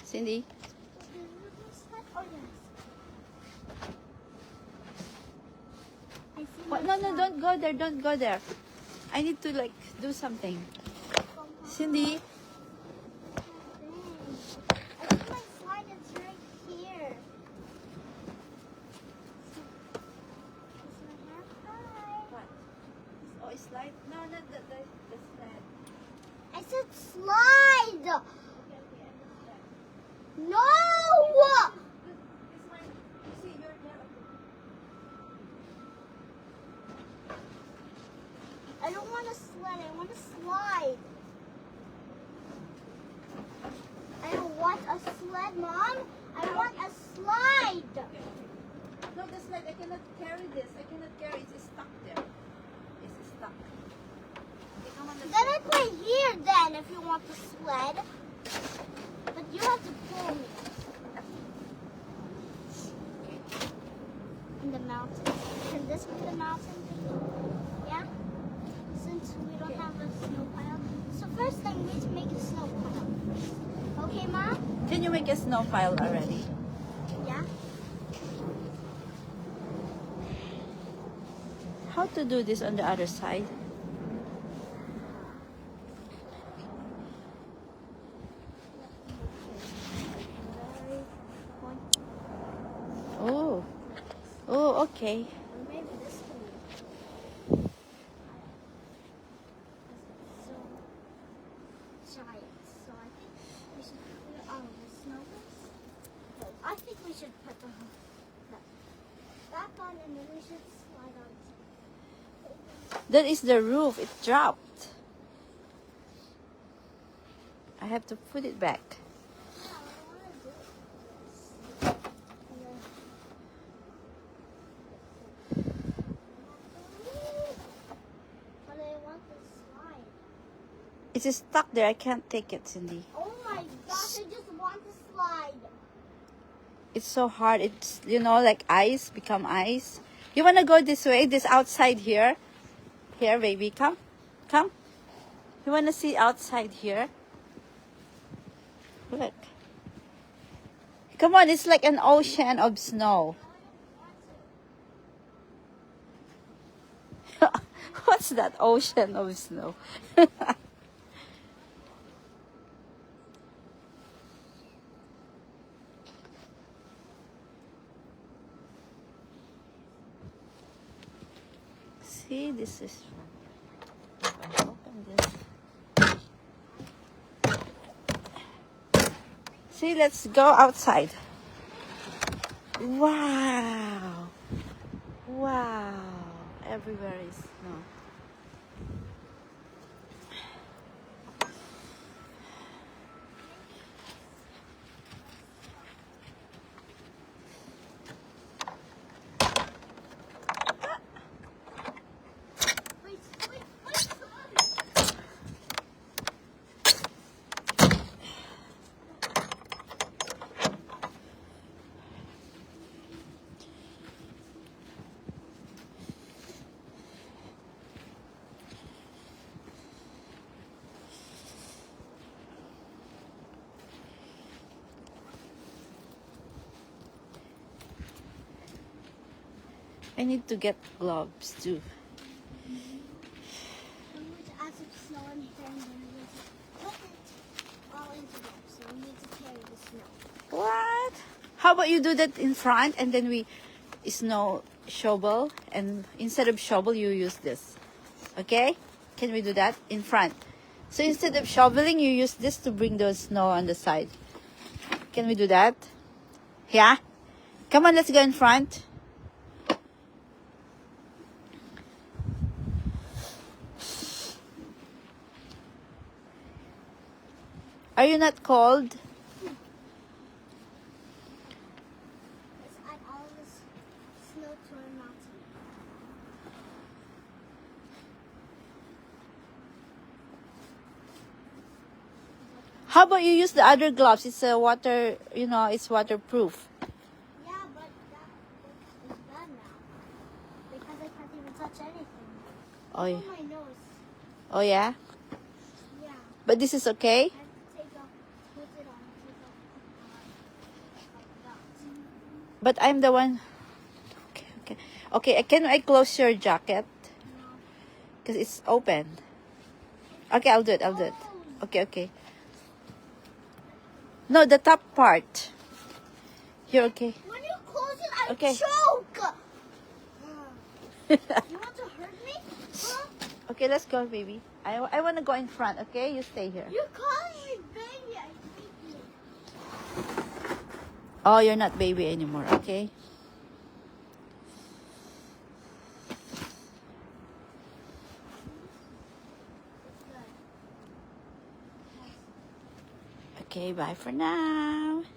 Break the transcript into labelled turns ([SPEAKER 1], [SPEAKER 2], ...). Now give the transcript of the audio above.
[SPEAKER 1] Cindy.
[SPEAKER 2] Oh, yes. I see
[SPEAKER 1] What?
[SPEAKER 2] my
[SPEAKER 1] No, no,
[SPEAKER 2] slide.
[SPEAKER 1] don't go there. Don't go there. I need to like do something. Cindy.
[SPEAKER 2] I think my slide is right here. Is my hair? Hi.
[SPEAKER 1] What? Oh, it's slide. No, not the sled.
[SPEAKER 2] I said slide.
[SPEAKER 1] Okay, okay, I understand.
[SPEAKER 2] No.
[SPEAKER 1] This one. You see, you're there.
[SPEAKER 2] I don't want a sled. I want a slide. I don't want a sled, Mom. I want a slide.
[SPEAKER 1] No, the sled. I cannot carry this. I cannot carry it. It's stuck there. It's stuck. Okay, come on. Let's
[SPEAKER 2] Then
[SPEAKER 1] go.
[SPEAKER 2] I play here then if you want the sled. But you have to pull me. In the mountain. Can this be the mountain? Yeah? Since we don't have a snow pile. So first I need to make a snow pile. Okay, Mom?
[SPEAKER 1] Can you make a snow pile already?
[SPEAKER 2] Yeah?
[SPEAKER 1] How to do this on the other side? Oh. Oh, okay.
[SPEAKER 2] Or maybe this one. So giant. So I think we should put the snow boots. I think we should put the back on and then we should slide on.
[SPEAKER 1] That is the roof. It dropped. I have to put it back.
[SPEAKER 2] Yeah, I want to do this. And then- But I want the slide.
[SPEAKER 1] It is stuck there. I can't take it, Cindy.
[SPEAKER 2] Oh my gosh, I just want the slide.
[SPEAKER 1] It's so hard. It's, you know, like ice, become ice. You want to go this way? This outside here? Here, baby. Come. Come. You want to see outside here? Look. Come on. It's like an ocean of snow. What's that ocean of snow? See, this is. I open this. See, let's go outside. Wow. Wow. Everywhere is snow.
[SPEAKER 2] Wait, wait.
[SPEAKER 1] I need to get gloves too.
[SPEAKER 2] I'm going to add some snow in here and then we're going to put it all into there. So we need to carry the snow.
[SPEAKER 1] What? How about you do that in front and then we snow shovel, and instead of shovel you use this. Okay? Can we do that in front? So instead of shoveling you use this to bring the snow on the side. Can we do that? Yeah? Come on, let's go in front. Are you not cold?
[SPEAKER 2] Let's add all this snow to our mountain.
[SPEAKER 1] How about you use the other gloves? It's a water, you know, it's waterproof.
[SPEAKER 2] Yeah, but that is bad now. Because I can't even touch anything.
[SPEAKER 1] Oh, yeah.
[SPEAKER 2] Oh, my nose.
[SPEAKER 1] Oh yeah?
[SPEAKER 2] Yeah.
[SPEAKER 1] But this is okay?
[SPEAKER 2] I have to take off, put it on, take off.
[SPEAKER 1] But I'm the one. Okay, okay. Okay, can I close your jacket? Because it's open. Okay, I'll do it. I'll do it. Okay, okay. No, the top part. You're okay.
[SPEAKER 2] When you close it, I
[SPEAKER 1] Okay.
[SPEAKER 2] choke. You want to hurt me? Huh?
[SPEAKER 1] Okay, let's go, baby. I want to go in front, okay? You stay here.
[SPEAKER 2] You're calling me baby. I hate you.
[SPEAKER 1] Oh, you're not baby anymore, okay? Okay, bye for now.